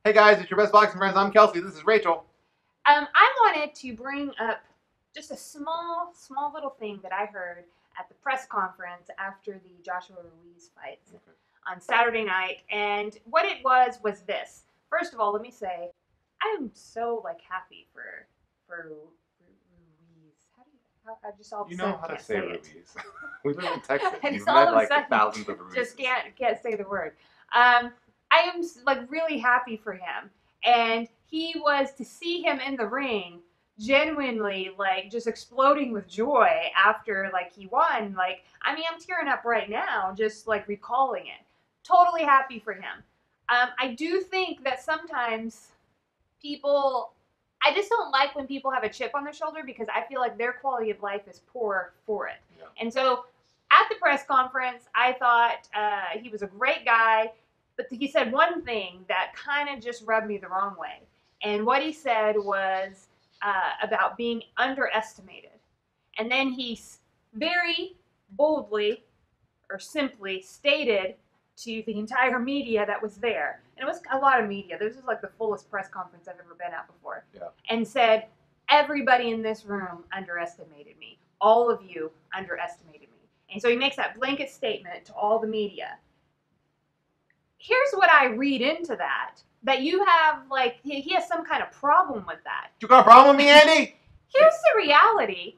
Hey guys, it's your best boxing friends. I'm Kelsey. This is Rachel. I wanted to bring up just a small little thing that I heard at the press conference after the Joshua Ruiz fights on Saturday night, and what it was this. First of all, let me say, I am so happy for Ruiz. I just all of a You sudden know how to can't say say it. Ruiz. We live in Texas. I You've just all met of a like sudden thousands of Ruizes. just can't say the word. I am really happy for him, and he was to see him in the ring genuinely just exploding with joy after he won. I mean, I'm tearing up right now just recalling it. Totally happy for him. I do think that sometimes people, I just don't like when people have a chip on their shoulder because I feel like their quality of life is poor for it. Yeah. And so at the press conference, I thought he was a great guy, but he said one thing that kind of just rubbed me the wrong way. And what he said was about being underestimated. And then he very boldly or simply stated to the entire media that was there, and it was a lot of media. This was the fullest press conference I've ever been at before. Yeah. And said, everybody in this room underestimated me. All of you underestimated me. And so he makes that blanket statement to all the media. Here's what I read into that you have, he has some kind of problem with that. You got a problem with me, Andy? Here's the reality.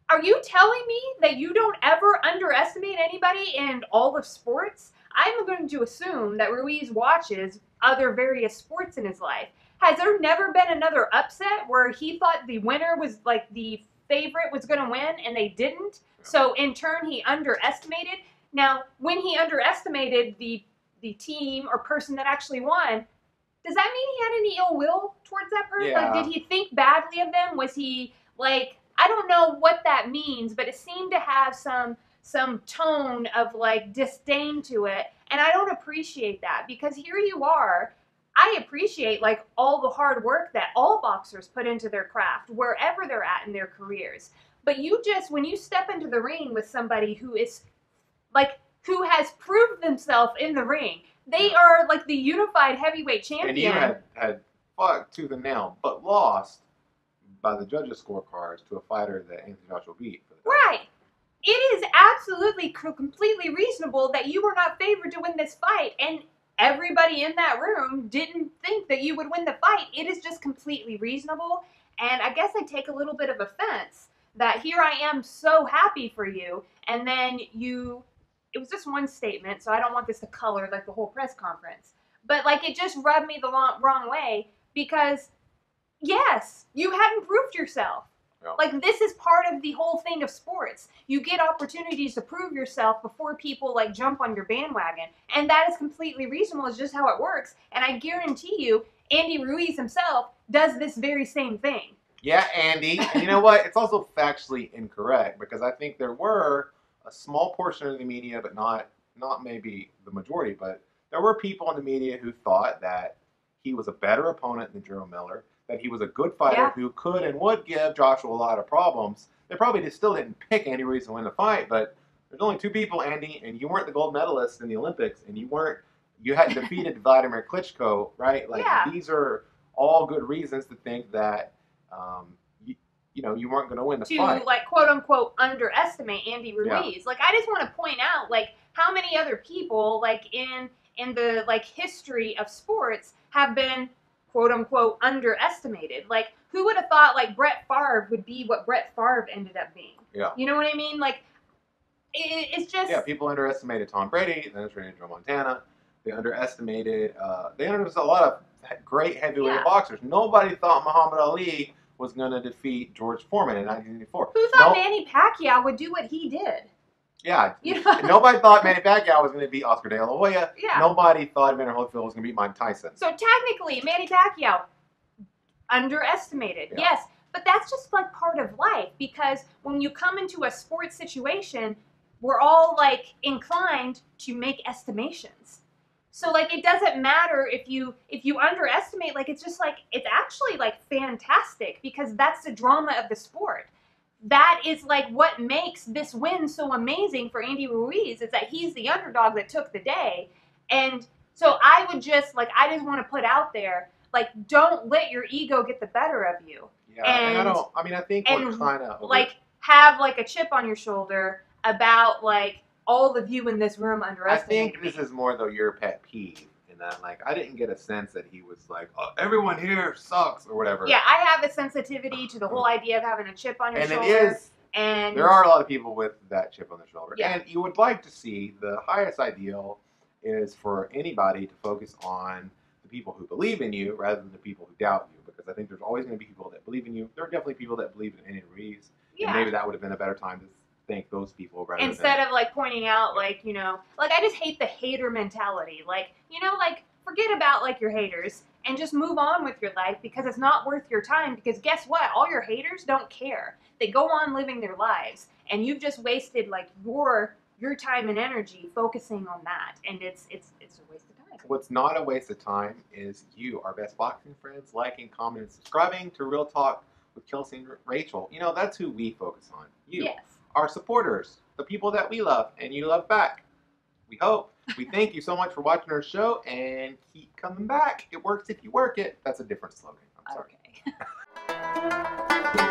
Are you telling me that you don't ever underestimate anybody in all of sports? I'm going to assume that Ruiz watches other various sports in his life. Has there never been another upset where he thought the winner was, the favorite was going to win and they didn't? So, in turn, he underestimated. Now, when he underestimated the team or person that actually won, does that mean he had any ill will towards that person? Yeah. Did he think badly of them? Was he, I don't know what that means, but it seemed to have some tone of disdain to it, and I don't appreciate that because here you are. I appreciate all the hard work that all boxers put into their craft wherever they're at in their careers. But you just, when you step into the ring with somebody who is who has proved themselves in the ring, they are the unified heavyweight champion. And you had fought tooth and nail, but lost by the judges' scorecards to a fighter that Anthony Joshua beat. Right. It is absolutely completely reasonable that you were not favored to win this fight, and everybody in that room didn't think that you would win the fight. It is just completely reasonable, and I guess I take a little bit of offense that here I am so happy for you, and then it was just one statement, so I don't want this to color the whole press conference, but it just rubbed me the wrong way because yes, you hadn't proved yourself. Yeah. This is part of the whole thing of sports. You get opportunities to prove yourself before people jump on your bandwagon. And that is completely reasonable. It's just how it works. And I guarantee you, Andy Ruiz himself does this very same thing. Yeah, Andy. And you know what? It's also factually incorrect because I think there were a small portion of the media, but not maybe the majority, but there were people in the media who thought that he was a better opponent than Jerome Miller, that he was a good fighter who could and would give Joshua a lot of problems. They probably still didn't pick Andy Ruiz to win the fight, but there's only two people, Andy, and you weren't the gold medalist in the Olympics, and you hadn't defeated Vladimir Klitschko, right? These are all good reasons to think that you weren't going to win the fight. To quote unquote underestimate Andy Ruiz. Yeah. I just want to point out how many other people in the history of sports have been quote unquote underestimated. Who would have thought Brett Favre would be what Brett Favre ended up being? Yeah. You know what I mean? It's just... Yeah, people underestimated Tom Brady, they underestimated Joe Montana, they underestimated a lot of great heavyweight boxers. Nobody thought Muhammad Ali was going to defeat George Foreman in 1984. Who thought Manny Pacquiao would do what he did? Yeah. Nobody thought Manny Pacquiao was going to beat Oscar De La Hoya. Yeah. Nobody thought Evander Holyfield was going to beat Mike Tyson. So technically, Manny Pacquiao, underestimated. Yeah. Yes, but that's just part of life because when you come into a sports situation, we're all inclined to make estimations. So it doesn't matter if you underestimate. It's just it's actually fantastic because that's the drama of the sport. that is like what makes this win so amazing for Andy Ruiz, is that he's the underdog that took the day. And So I would just I just want to put out there, don't let your ego get the better of you. Yeah, and I don't. I mean, I think we're kind of have a chip on your shoulder about all of you in this room underestimated I think this is more though your pet peeve. In that, I didn't get a sense that he was like, oh, everyone here sucks or whatever. Yeah, I have a sensitivity to the whole idea of having a chip on your shoulder. And it is. And there are a lot of people with that chip on their shoulder. Yeah. And you would like to see the highest ideal is for anybody to focus on the people who believe in you rather than the people who doubt you. Because I think there's always going to be people that believe in you. There are definitely people that believe in Andy Ruiz. Yeah. And maybe that would have been a better time to thank those people rather instead of pointing out I just hate the hater mentality. Forget about your haters and just move on with your life because it's not worth your time, because guess what? All your haters don't care. They go on living their lives and you've just wasted your time and energy focusing on that, and it's a waste of time. What's not a waste of time is you, our best boxing friends, liking, commenting, subscribing to Real Talk with Kelsey and Rachel. That's who we focus on. You. Yes. Our supporters, the people that we love and you love back. We hope. We thank you so much for watching our show and keep coming back. It works if you work it. That's a different slogan. I'm sorry. Okay.